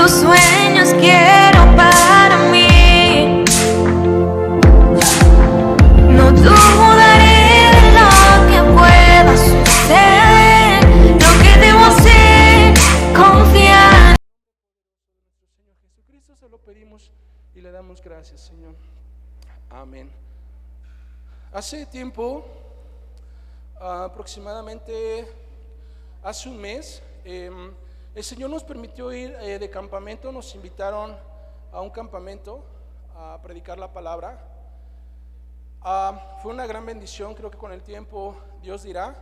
tus sueños quiero para mí. No dudaré de lo que pueda suceder. Lo que debo hacer, confiar. Señor Jesucristo se lo pedimos y le damos gracias, Señor. Amén. Hace tiempo, aproximadamente hace un mes, el Señor nos permitió ir de campamento. Nos invitaron a un campamento a predicar la palabra. Fue una gran bendición. Creo que con el tiempo Dios dirá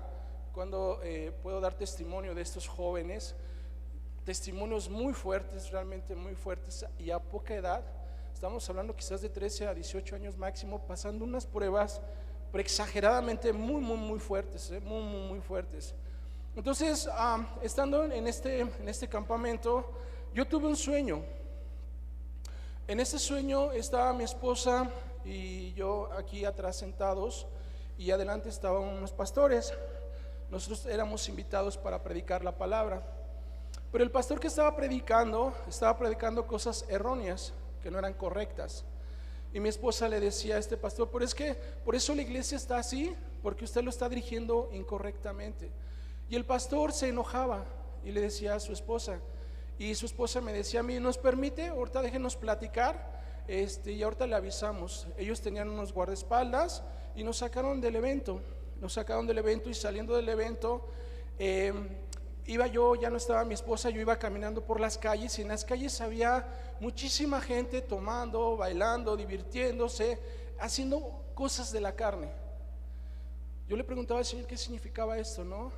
cuando puedo dar testimonio de estos jóvenes. Testimonios muy fuertes, realmente muy fuertes, y a poca edad. Estamos hablando quizás de 13 a 18 años máximo, pasando unas pruebas pero exageradamente muy fuertes, muy fuertes. Entonces, estando en este campamento, yo tuve un sueño. En ese sueño estaba mi esposa y yo aquí atrás sentados, y adelante estaban unos pastores. Nosotros éramos invitados para predicar la palabra, pero el pastor que estaba predicando cosas erróneas, que no eran correctas. Y mi esposa le decía a este pastor: pero es que por eso la iglesia está así, porque usted lo está dirigiendo incorrectamente. Y el pastor se enojaba y le decía a su esposa, y su esposa me decía a mí: ¿nos permite? Ahorita déjenos platicar, y ahorita le avisamos. Ellos tenían unos guardaespaldas y nos sacaron del evento. Y saliendo del evento, iba yo, ya no estaba mi esposa, yo iba caminando por las calles, y en las calles había muchísima gente tomando, bailando, divirtiéndose, haciendo cosas de la carne. Yo le preguntaba al Señor qué significaba esto, ¿no?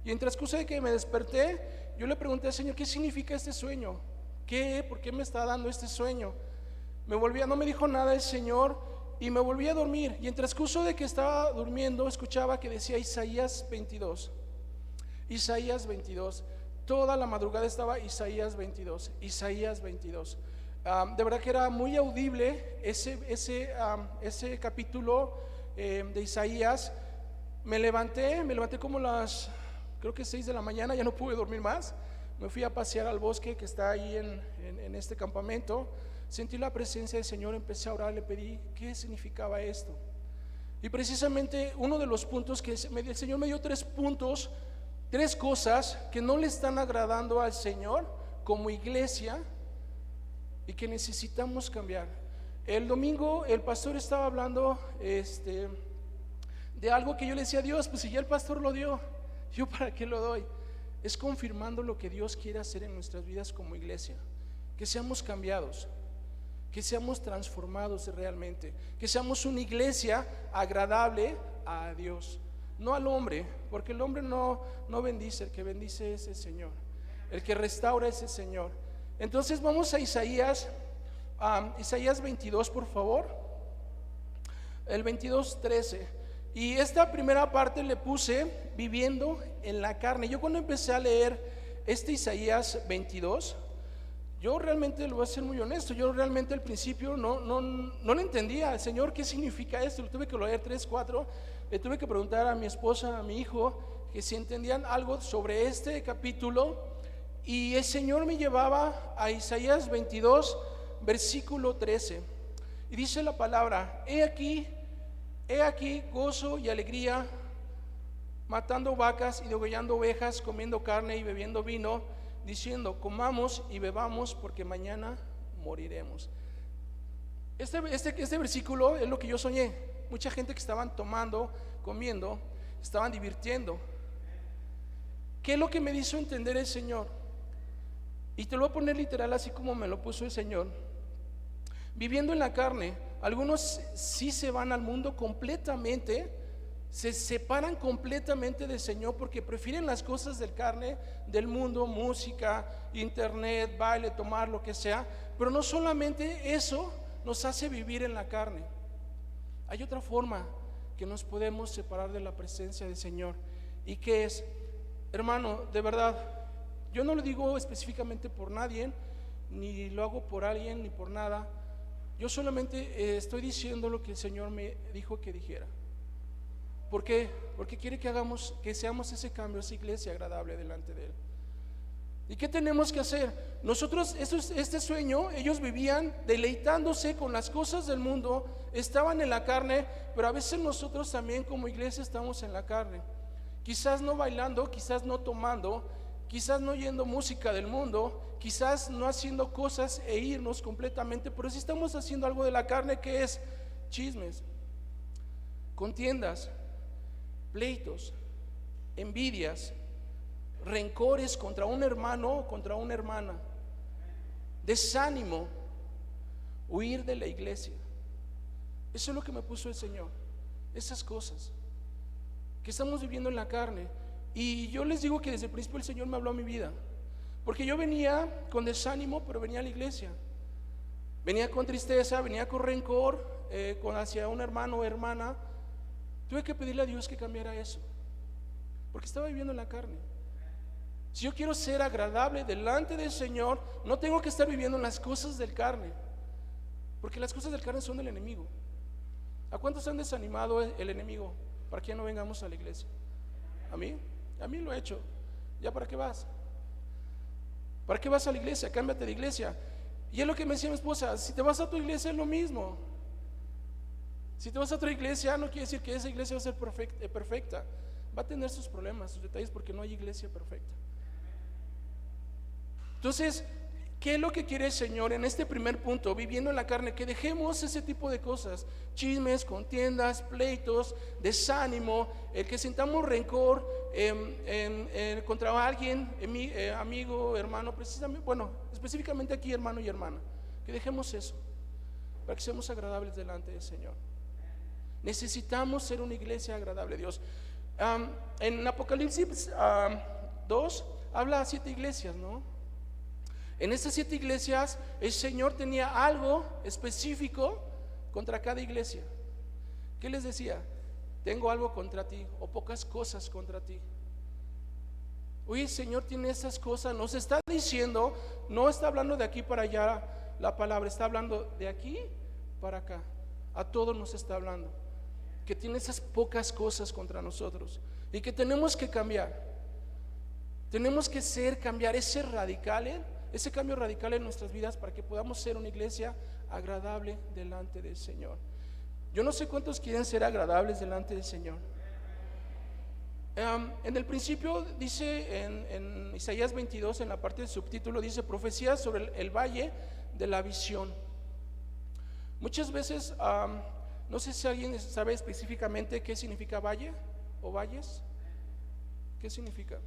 Y en transcurso de que me desperté, yo le pregunté al Señor: ¿qué significa este sueño? ¿Por qué me está dando este sueño? No me dijo nada el Señor, y me volví a dormir. Y en transcurso de que estaba durmiendo, escuchaba que decía Isaías 22. Toda la madrugada estaba Isaías 22. De verdad que era muy audible ese capítulo de Isaías. Me levanté como creo que 6 de la mañana. Ya no pude dormir más. Me fui a pasear al bosque que está ahí en este campamento. Sentí la presencia del Señor, empecé a orar, le pedí qué significaba esto. Y precisamente uno de los puntos que el Señor me dio 3 puntos, 3 cosas que no le están agradando al Señor como iglesia y que necesitamos cambiar. El domingo el pastor estaba hablando de algo que yo le decía a Dios: pues si ya el pastor lo dio, ¿yo para qué lo doy? Es confirmando lo que Dios quiere hacer en nuestras vidas como iglesia. Que seamos cambiados, que seamos transformados realmente, que seamos una iglesia agradable a Dios, no al hombre, porque el hombre no bendice. El que bendice es el Señor, el que restaura es el Señor. Entonces vamos a Isaías 22, por favor, el 22:13. Y esta primera parte le puse viviendo en la carne. Yo cuando empecé a leer Isaías 22, yo realmente, lo voy a ser muy honesto, yo realmente al principio no le entendía al Señor qué significa esto. Lo tuve que leer 3, 4. Le tuve que preguntar a mi esposa, a mi hijo, que si entendían algo sobre este capítulo. Y el Señor me llevaba a Isaías 22, versículo 13. Y dice la palabra: he aquí gozo y alegría, matando vacas y degollando ovejas, comiendo carne y bebiendo vino, diciendo: comamos y bebamos, porque mañana moriremos. Este versículo es lo que yo soñé. Mucha gente que estaban tomando, comiendo, estaban divirtiendo. ¿Qué es lo que me hizo entender el Señor? Y te lo voy a poner literal, así como me lo puso el Señor. Viviendo en la carne, algunos sí se van al mundo completamente, se separan completamente del Señor, porque prefieren las cosas del carne, del mundo, música, internet, baile, tomar, lo que sea. Pero no solamente eso nos hace vivir en la carne. Hay otra forma que nos podemos separar de la presencia del Señor. ¿Y qué es? Hermano, de verdad, yo no lo digo específicamente por nadie, ni lo hago por alguien, ni por nada. Yo solamente estoy diciendo lo que el Señor me dijo que dijera. ¿Por qué? Porque quiere que seamos ese cambio, esa iglesia agradable delante de Él. ¿Y qué tenemos que hacer? Nosotros, este sueño, ellos vivían deleitándose con las cosas del mundo, estaban en la carne, pero a veces nosotros también como iglesia estamos en la carne. Quizás no bailando, quizás no tomando, quizás no oyendo música del mundo, quizás no haciendo cosas e irnos completamente, pero sí estamos haciendo algo de la carne, que es chismes, contiendas, pleitos, envidias, rencores contra un hermano o contra una hermana, desánimo, huir de la iglesia. Eso es lo que me puso el Señor, esas cosas que estamos viviendo en la carne. Y yo les digo que desde el principio el Señor me habló a mi vida, porque yo venía con desánimo, pero venía a la iglesia, venía con tristeza, venía con rencor, hacia un hermano o hermana. Tuve que pedirle a Dios que cambiara eso, porque estaba viviendo en la carne. Si yo quiero ser agradable delante del Señor, no tengo que estar viviendo en las cosas del carne, porque las cosas del carne son del enemigo. ¿A cuántos han desanimado el enemigo para que ya no vengamos a la iglesia? ¿A mí? A mí lo he hecho. ¿Ya para qué vas? ¿Para qué vas a la iglesia? Cámbiate de iglesia. Y es lo que me decía mi esposa: si te vas a tu iglesia es lo mismo. Si te vas a otra iglesia, no quiere decir que esa iglesia va a ser perfecta. Va a tener sus problemas, sus detalles, porque no hay iglesia perfecta. Entonces, ¿qué es lo que quiere el Señor en este primer punto? Viviendo en la carne, que dejemos ese tipo de cosas: chismes, contiendas, pleitos, desánimo, el que sintamos rencor contra alguien, amigo, hermano, precisamente, bueno, específicamente aquí hermano y hermana. Que dejemos eso para que seamos agradables delante del Señor. Necesitamos ser una iglesia agradable a Dios. En Apocalipsis 2 habla a 7 iglesias, ¿no? En estas 7 iglesias el Señor tenía algo específico contra cada iglesia. ¿Qué les decía? Tengo algo contra ti, o pocas cosas contra ti. Hoy el Señor tiene esas cosas, nos está diciendo, no está hablando de aquí para allá la palabra, está hablando de aquí para acá. A todos nos está hablando que tiene esas pocas cosas contra nosotros y que tenemos que cambiar. Tenemos que cambiar ese cambio radical en nuestras vidas para que podamos ser una iglesia agradable delante del Señor. Yo no sé cuántos quieren ser agradables delante del Señor. En el principio dice en Isaías 22, en la parte del subtítulo, dice: profecías sobre el valle de la visión. Muchas veces, no sé si alguien sabe específicamente qué significa valle o valles. ¿Qué significa?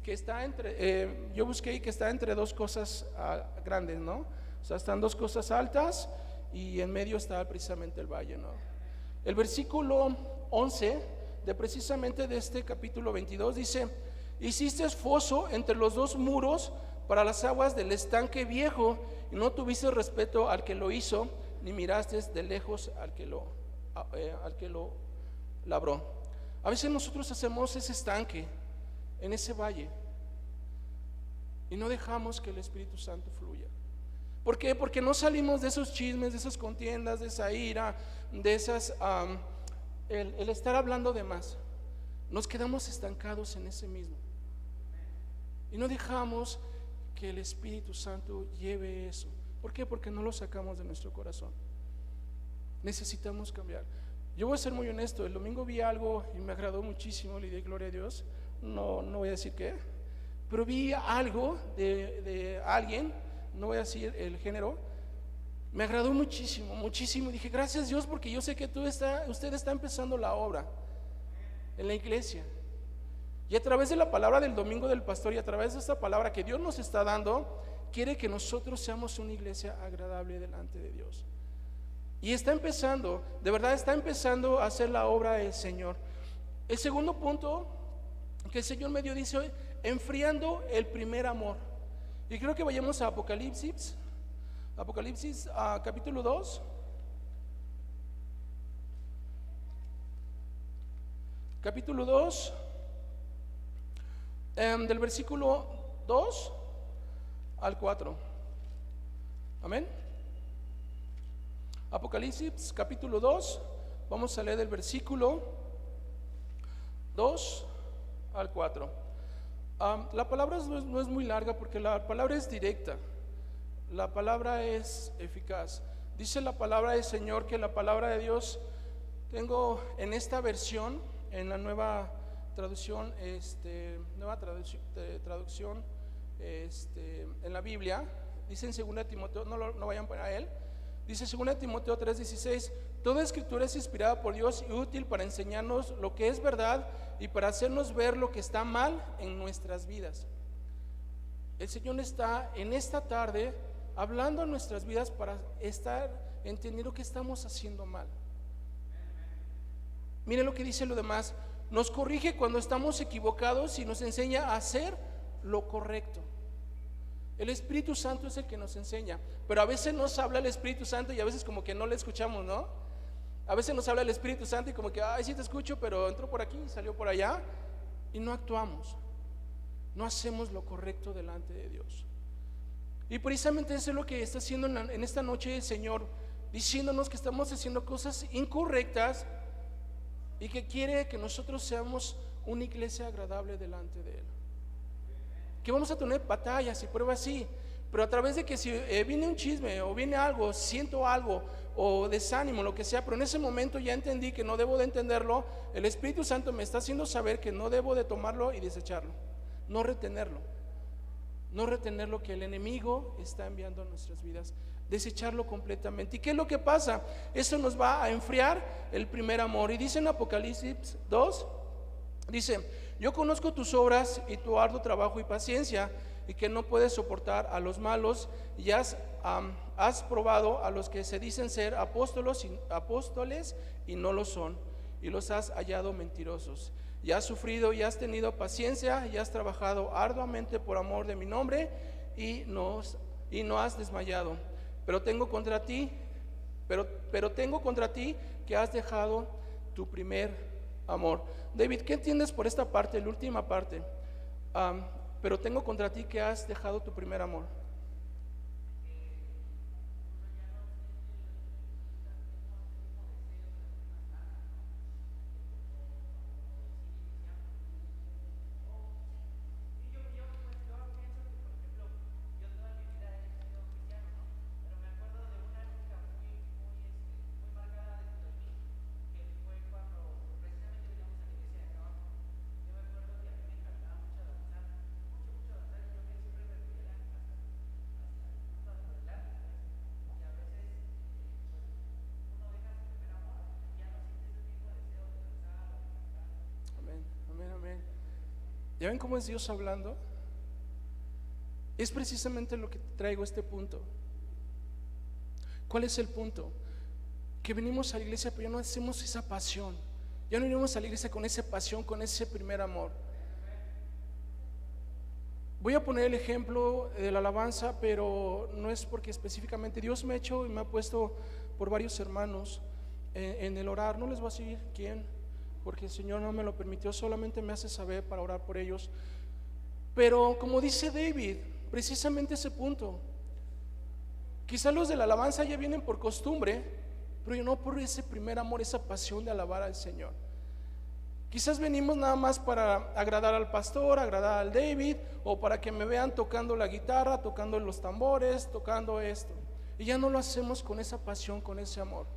Que está entre, yo busqué que está entre dos cosas grandes, ¿no? O sea, están dos cosas altas y en medio está precisamente el valle, ¿no? El versículo 11 de precisamente de este capítulo 22 dice: hiciste foso entre los dos muros para las aguas del estanque viejo, y no tuviste respeto al que lo hizo, ni miraste de lejos al que lo labró. A veces nosotros hacemos ese estanque en ese valle y no dejamos que el Espíritu Santo fluya. ¿Por qué? Porque no salimos de esos chismes, de esas contiendas, de esa ira, de esas el estar hablando de más. Nos quedamos estancados en ese mismo y no dejamos que el Espíritu Santo lleve eso. ¿Por qué? Porque no lo sacamos de nuestro corazón. Necesitamos cambiar. Yo voy a ser muy honesto. El domingo vi algo y me agradó muchísimo, le di gloria a Dios. No voy a decir qué, pero vi algo de alguien, no voy a decir el género. Me agradó muchísimo, muchísimo. Dije: gracias Dios, porque yo sé que usted está empezando la obra en la iglesia. Y a través de la palabra del domingo del pastor y a través de esta palabra que Dios nos está dando, quiere que nosotros seamos una iglesia agradable delante de Dios. Y está empezando, de verdad está empezando a hacer la obra del Señor. El segundo punto que el Señor me dio, dice: enfriando el primer amor. Y creo que vayamos a Apocalipsis capítulo 2. Capítulo 2, del versículo 2 al 4. Amén. Apocalipsis capítulo 2, vamos a leer del versículo 2 al 4. La palabra no es muy larga porque la palabra es directa, la palabra es eficaz. Dice la palabra del Señor que la palabra de Dios, tengo en esta versión, en la nueva traducción, traducción en la Biblia, dice en 2 Timoteo, no vayan para él, dice 2 Timoteo 3:16, toda escritura es inspirada por Dios y útil para enseñarnos lo que es verdad y para hacernos ver lo que está mal en nuestras vidas. El Señor está en esta tarde hablando a nuestras vidas para estar entendiendo que estamos haciendo mal. Mire lo que dice lo demás, nos corrige cuando estamos equivocados y nos enseña a hacer lo correcto. El Espíritu Santo es el que nos enseña, pero a veces nos habla el Espíritu Santo y a veces como que no le escuchamos, ¿no? A veces nos habla el Espíritu Santo y como que, ay, sí te escucho, pero entró por aquí, salió por allá, y no actuamos, no hacemos lo correcto delante de Dios. Y precisamente eso es lo que está haciendo en esta noche el Señor, diciéndonos que estamos haciendo cosas incorrectas y que quiere que nosotros seamos una iglesia agradable delante de Él. Que vamos a tener batallas y pruebas, sí, pero a través de que si viene un chisme o viene algo, siento algo o desánimo, lo que sea, pero en ese momento ya entendí que no debo de entenderlo, el Espíritu Santo me está haciendo saber que no debo de tomarlo y desecharlo, no retenerlo que el enemigo está enviando a nuestras vidas, desecharlo completamente. ¿Y qué es lo que pasa? Eso nos va a enfriar el primer amor. Y dice en Apocalipsis 2, dice, yo conozco tus obras y tu arduo trabajo y paciencia, y que no puedes soportar a los malos, y has probado a los que se dicen ser apóstoles y no lo son, y los has hallado mentirosos. Y has sufrido y has tenido paciencia y has trabajado arduamente por amor de mi nombre y no has desmayado. Pero tengo contra ti que has dejado tu primer amor. David, ¿qué entiendes por esta parte, la última parte? Pero tengo contra ti que has dejado tu primer amor. ¿Ya ven cómo es Dios hablando? Es precisamente lo que traigo este punto. ¿Cuál es el punto? Que venimos a la iglesia pero ya no hacemos esa pasión. Ya no venimos a la iglesia con esa pasión, con ese primer amor. Voy a poner el ejemplo de la alabanza, pero no es porque específicamente Dios me ha hecho y me ha puesto por varios hermanos en el orar. No les voy a decir quién, porque el Señor no me lo permitió, solamente me hace saber para orar por ellos. Pero como dice David, precisamente ese punto, quizás los de la alabanza ya vienen por costumbre, pero no por ese primer amor, esa pasión de alabar al Señor. Quizás venimos nada más para agradar al pastor, agradar al David, o para que me vean tocando la guitarra, tocando los tambores, tocando esto, y ya no lo hacemos con esa pasión, con ese amor.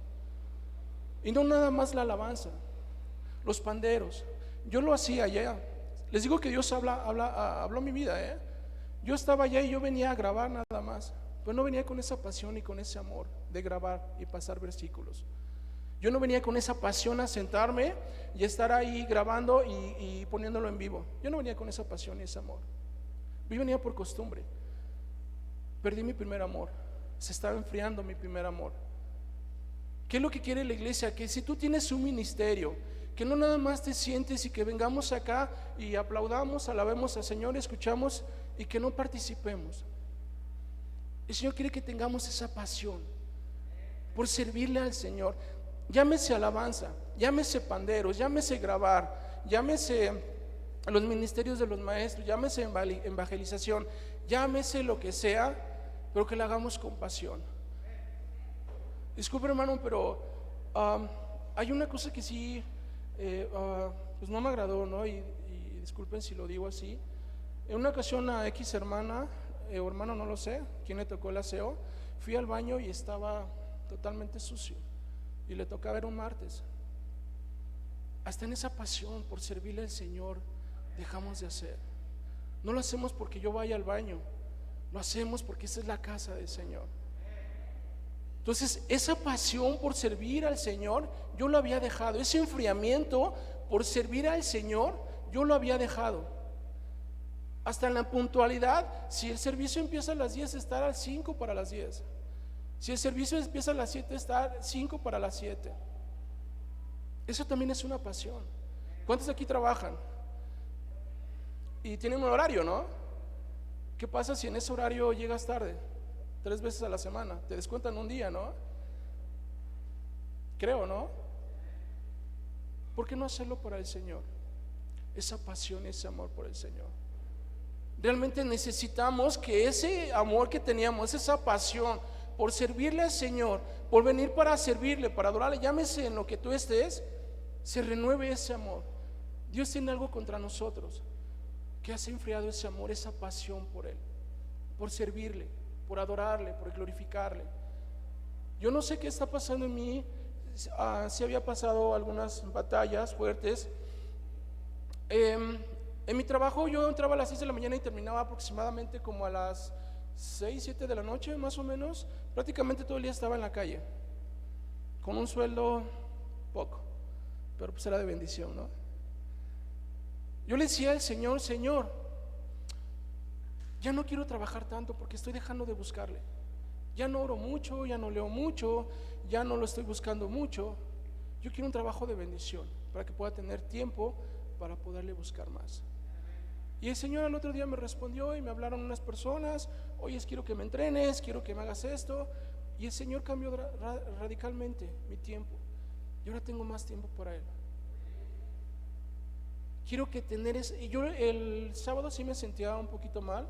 Y no nada más la alabanza, los panderos, yo lo hacía allá. Les digo que Dios habló mi vida, Yo estaba allá y yo venía a grabar nada más, pero no venía con esa pasión y con ese amor de grabar y pasar versículos. Yo no venía con esa pasión a sentarme y estar ahí grabando y poniéndolo en vivo. Yo no venía con esa pasión y ese amor. Yo venía por costumbre. Perdí mi primer amor, se estaba enfriando mi primer amor. ¿Qué es lo que quiere la iglesia? Que si tú tienes un ministerio, que no nada más te sientes y que vengamos acá y aplaudamos, alabemos al Señor, escuchamos y que no participemos. El Señor quiere que tengamos esa pasión por servirle al Señor. Llámese alabanza, llámese panderos, llámese grabar, llámese los ministerios de los maestros, llámese evangelización, llámese lo que sea, pero que lo hagamos con pasión. Disculpe, hermano, pero hay una cosa que sí pues no me agradó, ¿no? Y disculpen si lo digo así. En una ocasión a X hermana o hermano, no lo sé, quién le tocó el aseo, fui al baño y estaba totalmente sucio y le tocaba ver un martes. Hasta en esa pasión por servirle al Señor dejamos de hacer. No lo hacemos porque yo vaya al baño, lo hacemos porque esa es la casa del Señor. Entonces esa pasión por servir al Señor yo lo había dejado. Ese enfriamiento por servir al Señor yo lo había dejado. Hasta en la puntualidad, si el servicio empieza a las 10, estar al 5 para las 10. Si el servicio empieza a las 7, estar 5 para las 7. Eso también es una pasión. ¿Cuántos de aquí trabajan? Y tienen un horario, ¿no? ¿Qué pasa si en ese horario llegas tarde? 3 veces a la semana, te descuentan un día, ¿no? Creo, ¿no? ¿Por qué no hacerlo para el Señor? Esa pasión, ese amor por el Señor. Realmente necesitamos que ese amor que teníamos, esa pasión por servirle al Señor, por venir para servirle, para adorarle, llámese en lo que tú estés, se renueve ese amor. Dios tiene algo contra nosotros que has enfriado ese amor, esa pasión por Él, por servirle, por adorarle, por glorificarle. Yo no sé qué está pasando en mí. Si había pasado algunas batallas fuertes. En mi trabajo yo entraba a las 6 de la mañana y terminaba aproximadamente como a las 6, 7 de la noche más o menos. Prácticamente todo el día estaba en la calle, con un sueldo poco, pero pues era de bendición, ¿no? Yo le decía al Señor: Señor, ya no quiero trabajar tanto porque estoy dejando de buscarle. Ya no oro mucho, ya no leo mucho, ya no lo estoy buscando mucho. Yo quiero un trabajo de bendición para que pueda tener tiempo para poderle buscar más. Y el Señor al otro día me respondió y me hablaron unas personas: oye, quiero que me entrenes, quiero que me hagas esto. Y el Señor cambió radicalmente mi tiempo. Y ahora tengo más tiempo para Él. Quiero que tener ese. Y yo el sábado sí me sentía un poquito mal.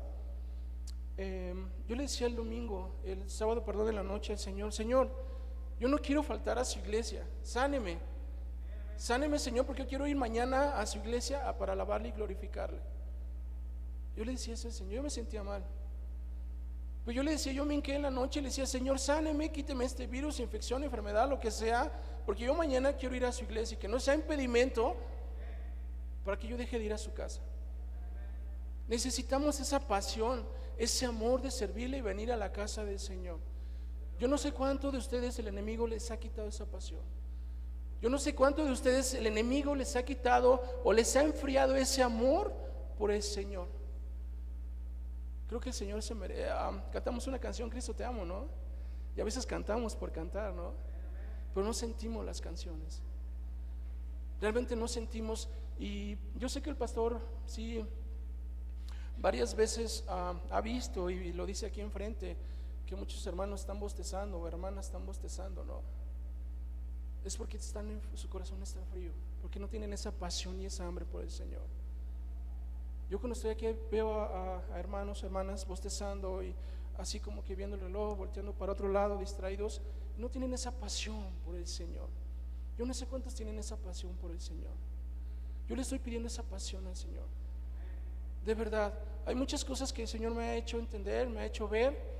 Yo le decía el sábado, perdón, en la noche al Señor: Señor, yo no quiero faltar a su iglesia, sáneme, Señor, porque yo quiero ir mañana a su iglesia para alabarle y glorificarle. Yo le decía eso al Señor, yo me sentía mal. Pues yo le decía, yo me hinqué en la noche y le decía: Señor, sáneme, quíteme este virus, infección, enfermedad, lo que sea, porque yo mañana quiero ir a su iglesia y que no sea impedimento para que yo deje de ir a su casa. Necesitamos esa pasión, ese amor de servirle y venir a la casa del Señor. Yo no sé cuánto de ustedes el enemigo les ha quitado esa pasión. Yo no sé cuánto de ustedes el enemigo les ha quitado o les ha enfriado ese amor por el Señor. Creo que el Señor se merece. Cantamos una canción, Cristo te amo, ¿no? Y a veces cantamos por cantar, ¿no? Pero no sentimos las canciones. Realmente no sentimos. Y yo sé que el pastor sí varias veces ha visto, y lo dice aquí enfrente, que muchos hermanos están bostezando o hermanas están bostezando, ¿no? Es porque su corazón está frío, porque no tienen esa pasión y esa hambre por el Señor. Yo cuando estoy aquí veo a hermanos, hermanas bostezando y así como que viendo el reloj, volteando para otro lado, distraídos. No tienen esa pasión por el Señor. Yo no sé cuántos tienen esa pasión por el Señor. Yo le estoy pidiendo esa pasión al Señor. De verdad, hay muchas cosas que el Señor me ha hecho entender, me ha hecho ver.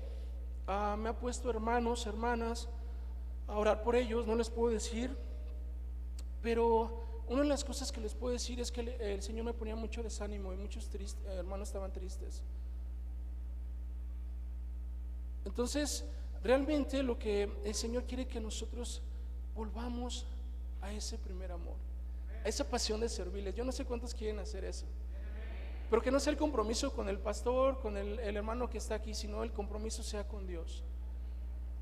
Me ha puesto hermanos, hermanas a orar por ellos. No les puedo decir, pero una de las cosas que les puedo decir es que el Señor me ponía mucho desánimo y muchos hermanos estaban tristes. Entonces realmente lo que el Señor quiere que nosotros volvamos a ese primer amor, a esa pasión de servirle. Yo no sé cuántos quieren hacer eso, pero que no sea el compromiso con el pastor, con el hermano que está aquí, sino el compromiso sea con Dios,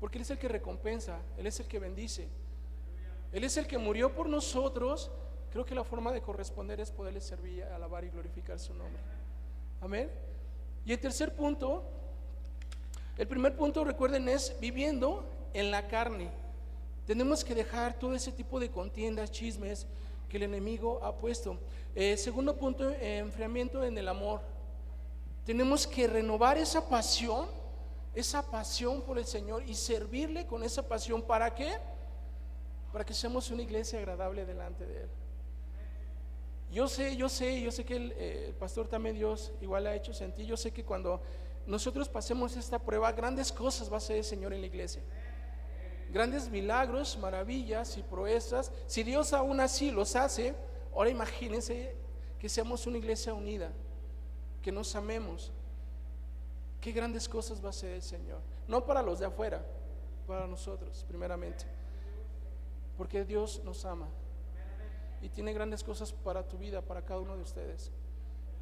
porque Él es el que recompensa, Él es el que bendice, Él es el que murió por nosotros. Creo que la forma de corresponder es poderle servir, alabar y glorificar su nombre. Amén. Y el tercer punto, el primer punto, recuerden, es viviendo en la carne. Tenemos que dejar todo ese tipo de contiendas, chismes que el enemigo ha puesto. Segundo punto, enfriamiento en el amor. Tenemos que renovar esa pasión por el Señor y servirle con esa pasión. ¿Para qué? Para que seamos una iglesia agradable delante de Él. Yo sé que el pastor también Dios igual ha hecho sentir. Yo sé que cuando nosotros pasemos esta prueba, grandes cosas va a hacer el Señor en la iglesia. Grandes milagros, maravillas y proezas. Si Dios aún así los hace, ahora imagínense que seamos una iglesia unida, que nos amemos. Qué grandes cosas va a hacer el Señor. No para los de afuera, para nosotros primeramente, porque Dios nos ama y tiene grandes cosas para tu vida, para cada uno de ustedes.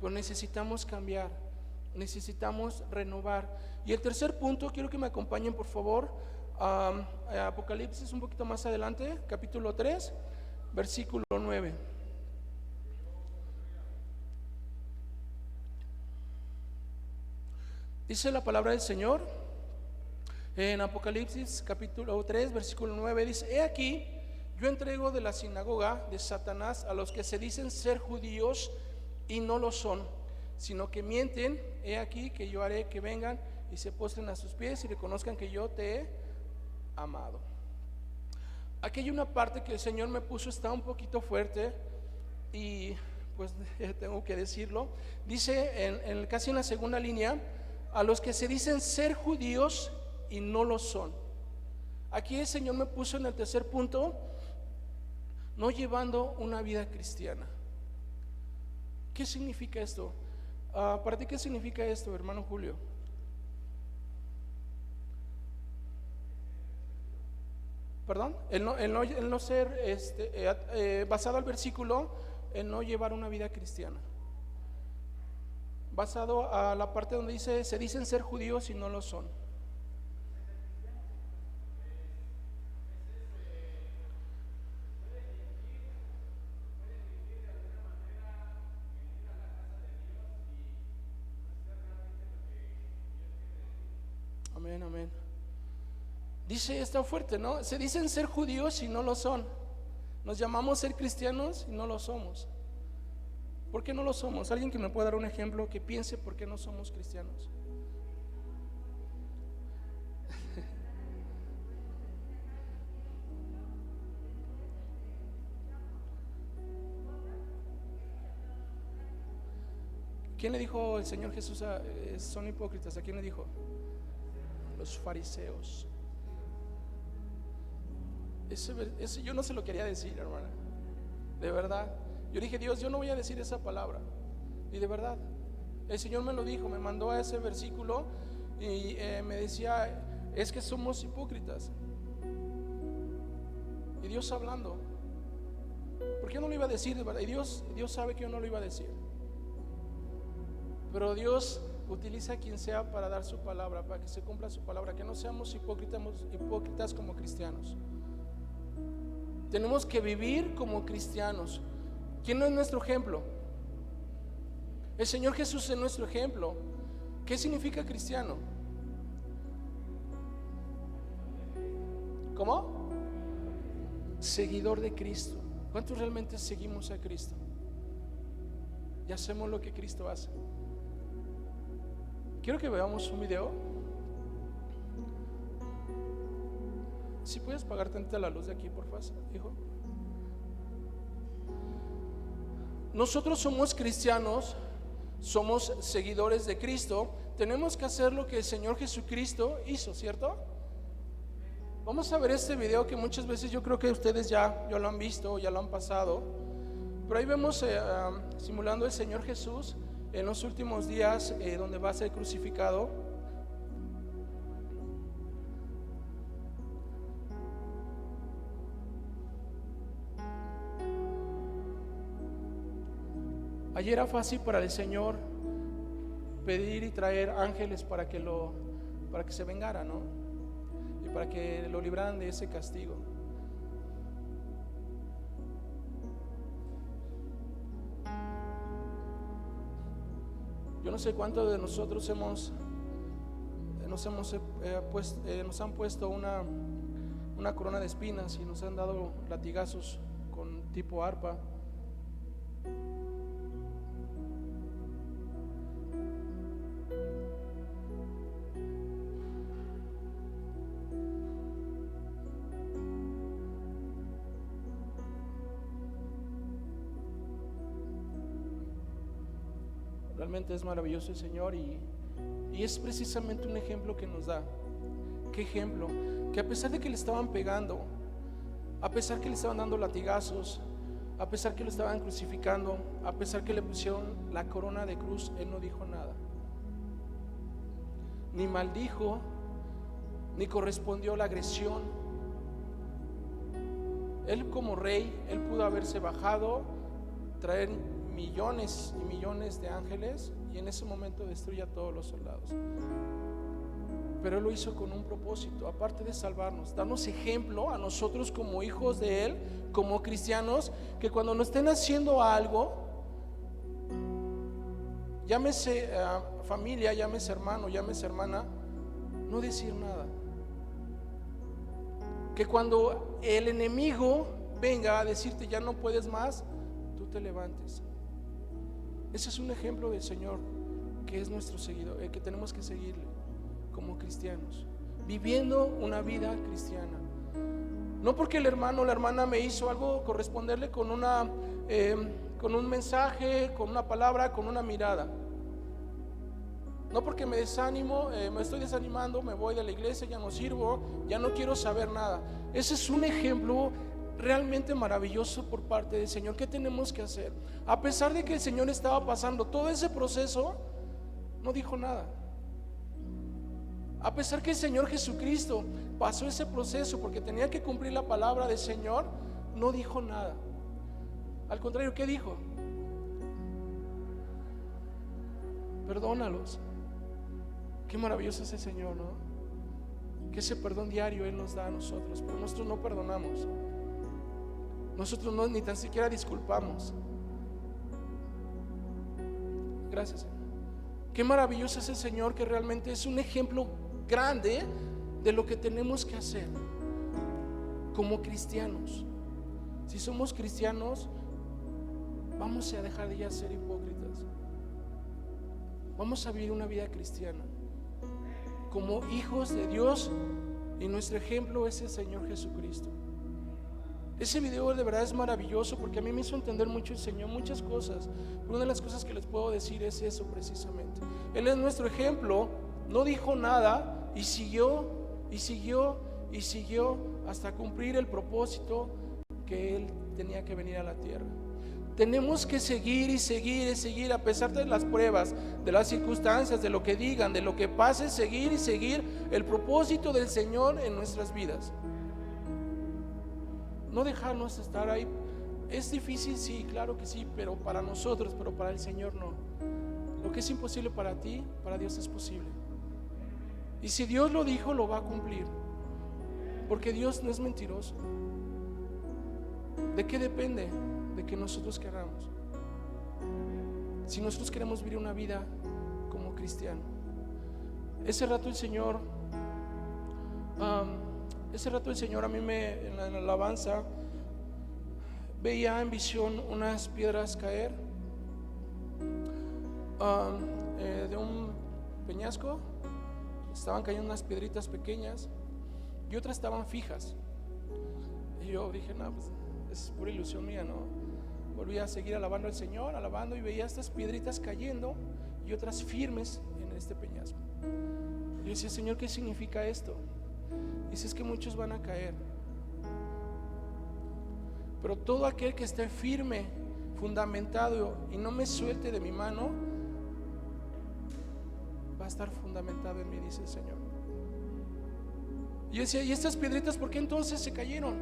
Pero necesitamos cambiar, necesitamos renovar. Y el tercer punto, quiero que me acompañen por favor a Apocalipsis un poquito más adelante, capítulo 3, versículo 9. Dice la palabra del Señor en Apocalipsis capítulo 3 versículo 9, dice: He aquí, yo entrego de la sinagoga de Satanás a los que se dicen ser judíos y no lo son, sino que mienten. He aquí que yo haré que vengan y se postren a sus pies y reconozcan que yo te he amado. Aquí hay una parte que el Señor me puso, está un poquito fuerte y pues tengo que decirlo. Dice casi en la segunda línea: a los que se dicen ser judíos y no lo son. Aquí el Señor me puso en el tercer punto: no llevando una vida cristiana. ¿Qué significa esto? ¿Para ti qué significa esto, hermano Julio? Perdón, el no ser basado al versículo, el no llevar una vida cristiana, basado a la parte donde dice se dicen ser judíos y no lo son. Amén, amén. Dice, está fuerte, ¿no? Se dicen ser judíos y no lo son. Nos llamamos ser cristianos y no lo somos. ¿Por qué no lo somos? ¿Alguien que me pueda dar un ejemplo que piense por qué no somos cristianos? ¿Quién le dijo el Señor Jesús son hipócritas? ¿A quién le dijo? Los fariseos. Ese yo no se lo quería decir, hermana. De verdad. Yo dije, Dios, yo no voy a decir esa palabra. Y de verdad, el Señor me lo dijo, me mandó a ese versículo y me decía, es que somos hipócritas. Y Dios hablando, ¿por qué no lo iba a decir de verdad? Y Dios sabe que yo no lo iba a decir. Pero Dios utiliza a quien sea para dar su palabra, para que se cumpla su palabra, que no seamos hipócritas como cristianos. Tenemos que vivir como cristianos. ¿Quién no es nuestro ejemplo? El Señor Jesús es nuestro ejemplo. ¿Qué significa cristiano? ¿Cómo? Seguidor de Cristo. ¿Cuántos realmente seguimos a Cristo? Y hacemos lo que Cristo hace. Quiero que veamos un video. Si puedes apagar tantita la luz de aquí, por favor, hijo. Nosotros somos cristianos, somos seguidores de Cristo. Tenemos que hacer lo que el Señor Jesucristo hizo, ¿cierto? Vamos a ver este video que muchas veces yo creo que ustedes ya lo han visto, ya lo han pasado. Pero ahí vemos simulando el Señor Jesús en los últimos días donde va a ser crucificado. Ayer era fácil para el Señor pedir y traer ángeles para que se vengara, ¿no? Y para que lo libraran de ese castigo. Yo no sé cuántos de nosotros nos han puesto una corona de espinas y nos han dado latigazos con tipo arpa. Realmente es maravilloso el Señor y es precisamente un ejemplo que nos da. ¿Qué ejemplo? Que a pesar de que le estaban pegando, a pesar que le estaban dando latigazos, a pesar que lo estaban crucificando, a pesar que le pusieron la corona de cruz, Él no dijo nada. Ni maldijo, ni correspondió a la agresión. Él como rey, Él pudo haberse bajado, traer millones y millones de ángeles y en ese momento destruye a todos los soldados. Pero Él lo hizo con un propósito, aparte de salvarnos, darnos ejemplo a nosotros como hijos de Él, como cristianos, que cuando nos estén haciendo algo, llámese familia, llámese hermano, llámese hermana, no decir nada. Que cuando el enemigo venga a decirte ya no puedes más, tú te levantes. Ese es un ejemplo del Señor, que es nuestro seguidor, que tenemos que seguirle como cristianos, viviendo una vida cristiana. No porque el hermano o la hermana me hizo algo, corresponderle con un mensaje, con una palabra, con una mirada. No porque me desanimo, me estoy desanimando, me voy de la iglesia, ya no sirvo, ya no quiero saber nada. Ese es un ejemplo realmente maravilloso por parte del Señor. ¿Qué tenemos que hacer? A pesar de que el Señor estaba pasando todo ese proceso, no dijo nada. A pesar que el Señor Jesucristo pasó ese proceso porque tenía que cumplir la palabra del Señor, no dijo nada. Al contrario, ¿qué dijo? Perdónalos. Qué maravilloso es el Señor, ¿no? Que ese perdón diario Él nos da a nosotros, pero nosotros no perdonamos. Nosotros no, ni tan siquiera disculpamos. Gracias, Señor. Qué maravilloso es el Señor, que realmente es un ejemplo grande de lo que tenemos que hacer como cristianos. Si somos cristianos, vamos a dejar de ya ser hipócritas. Vamos a vivir una vida cristiana como hijos de Dios, y nuestro ejemplo es el Señor Jesucristo. Ese video de verdad es maravilloso porque a mí me hizo entender mucho el Señor, muchas cosas. Pero una de las cosas que les puedo decir es eso precisamente. Él es nuestro ejemplo, no dijo nada y siguió y siguió y siguió hasta cumplir el propósito que Él tenía que venir a la tierra. Tenemos que seguir y seguir y seguir a pesar de las pruebas, de las circunstancias, de lo que digan, de lo que pase, seguir y seguir el propósito del Señor en nuestras vidas. No dejarnos estar ahí. Es difícil, sí, claro que sí, pero para nosotros, pero para el Señor no. Lo que es imposible para ti, para Dios es posible. Y si Dios lo dijo, lo va a cumplir, porque Dios no es mentiroso. ¿De qué depende? De que nosotros queramos. Si nosotros queremos vivir una vida como cristiano. Ese rato el Señor a mí en la alabanza veía en visión unas piedras caer de un peñasco. Estaban cayendo unas piedritas pequeñas y otras estaban fijas. Y yo dije, no, pues es pura ilusión mía, ¿no? Volví a seguir alabando al Señor, alabando, y veía estas piedritas cayendo y otras firmes en este peñasco. Y yo decía, Señor, ¿qué significa esto? Dice, es que muchos van a caer, pero todo aquel que esté firme, fundamentado y no me suelte de mi mano, va a estar fundamentado en mí, dice el Señor. Y yo decía, ¿y estas piedritas por qué entonces se cayeron?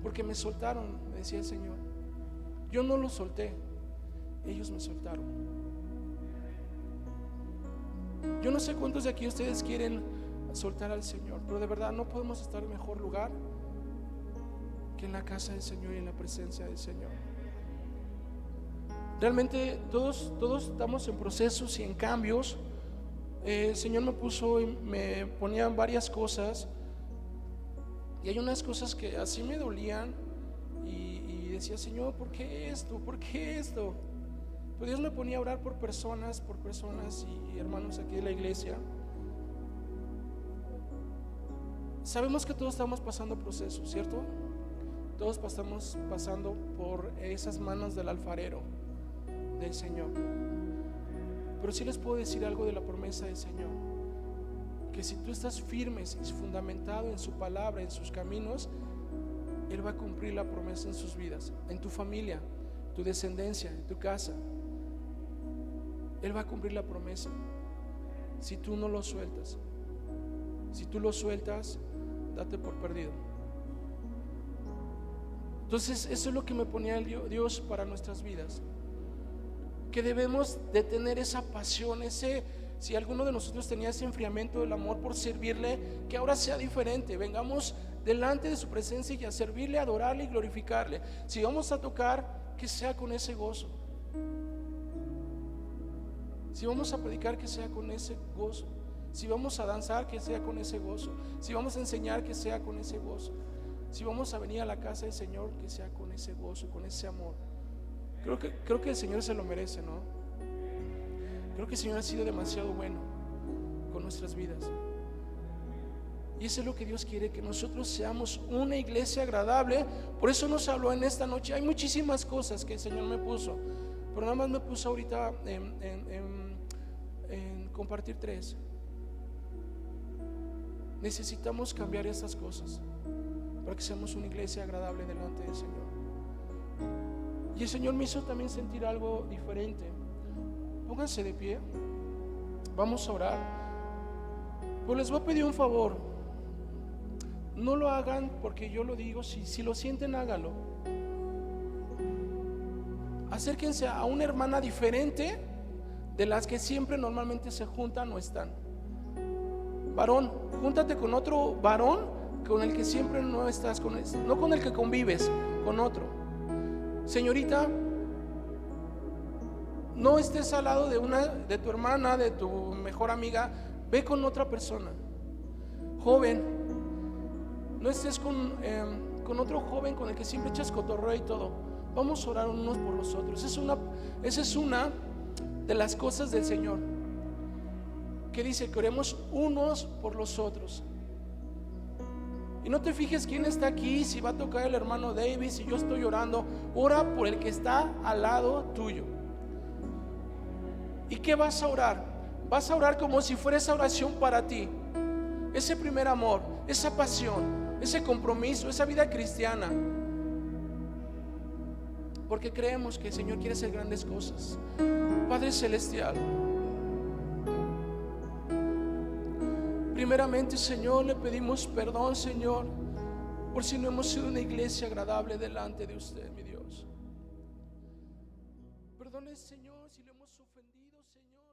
Porque me soltaron, me decía el Señor. Yo no los solté, ellos me soltaron. Yo no sé cuántos de aquí ustedes quieren soltar al Señor, pero de verdad no podemos estar en mejor lugar que en la casa del Señor y en la presencia del Señor. Realmente todos estamos en procesos y en cambios. El Señor me ponía varias cosas, y hay unas cosas que así me dolían y decía, Señor, ¿por qué esto? ¿Por qué esto? Pero Dios me ponía a orar por personas y hermanos aquí de la iglesia. Sabemos que todos estamos pasando procesos, ¿cierto? Todos estamos pasando por esas manos del alfarero, del Señor. Pero sí les puedo decir algo de la promesa del Señor, que si tú estás firme y fundamentado en su palabra, en sus caminos, Él va a cumplir la promesa en sus vidas, en tu familia, tu descendencia, en tu casa. Él va a cumplir la promesa si tú no lo sueltas. Si tú lo sueltas, date por perdido. Entonces eso es lo que me ponía Dios para nuestras vidas, que debemos de tener esa pasión, si alguno de nosotros tenía ese enfriamiento del amor por servirle, que ahora sea diferente. Vengamos delante de su presencia y a servirle, a adorarle y glorificarle. Si vamos a tocar, que sea con ese gozo. Si vamos a predicar, que sea con ese gozo. Si vamos a danzar, que sea con ese gozo. Si vamos a enseñar, que sea con ese gozo. Si vamos a venir a la casa del Señor, que sea con ese gozo, con ese amor. Creo que el Señor se lo merece, ¿no? Creo que el Señor ha sido demasiado bueno con nuestras vidas. Y eso es lo que Dios quiere, que nosotros seamos una iglesia agradable. Por eso nos habló en esta noche. Hay muchísimas cosas que el Señor me puso, pero nada más me puso ahorita en compartir 3. Necesitamos cambiar estas cosas para que seamos una iglesia agradable delante del Señor. Y el Señor me hizo también sentir algo diferente. Pónganse de pie, vamos a orar. Pues les voy a pedir un favor. No lo hagan porque yo lo digo. Si lo sienten, háganlo. Acérquense a una hermana diferente de las que siempre normalmente se juntan o están. Varón, júntate con otro varón con el que siempre no estás, no con el que convives, con otro. Señorita, no estés al lado de tu hermana, de tu mejor amiga. Ve con otra persona. Joven, no estés con otro joven con el que siempre echas cotorreo y todo. Vamos a orar unos por los otros. Esa es una de las cosas del Señor, que dice que oremos unos por los otros. Y no te fijes quién está aquí, si va a tocar el hermano David, si yo estoy orando. Ora por el que está al lado tuyo. ¿Y qué vas a orar? Vas a orar como si fuera esa oración para ti. Ese primer amor, esa pasión, ese compromiso, esa vida cristiana. Porque creemos que el Señor quiere hacer grandes cosas. Padre Celestial, primeramente, Señor, le pedimos perdón, Señor, por si no hemos sido una iglesia agradable delante de usted, mi Dios. Perdone, Señor, si le hemos ofendido, Señor.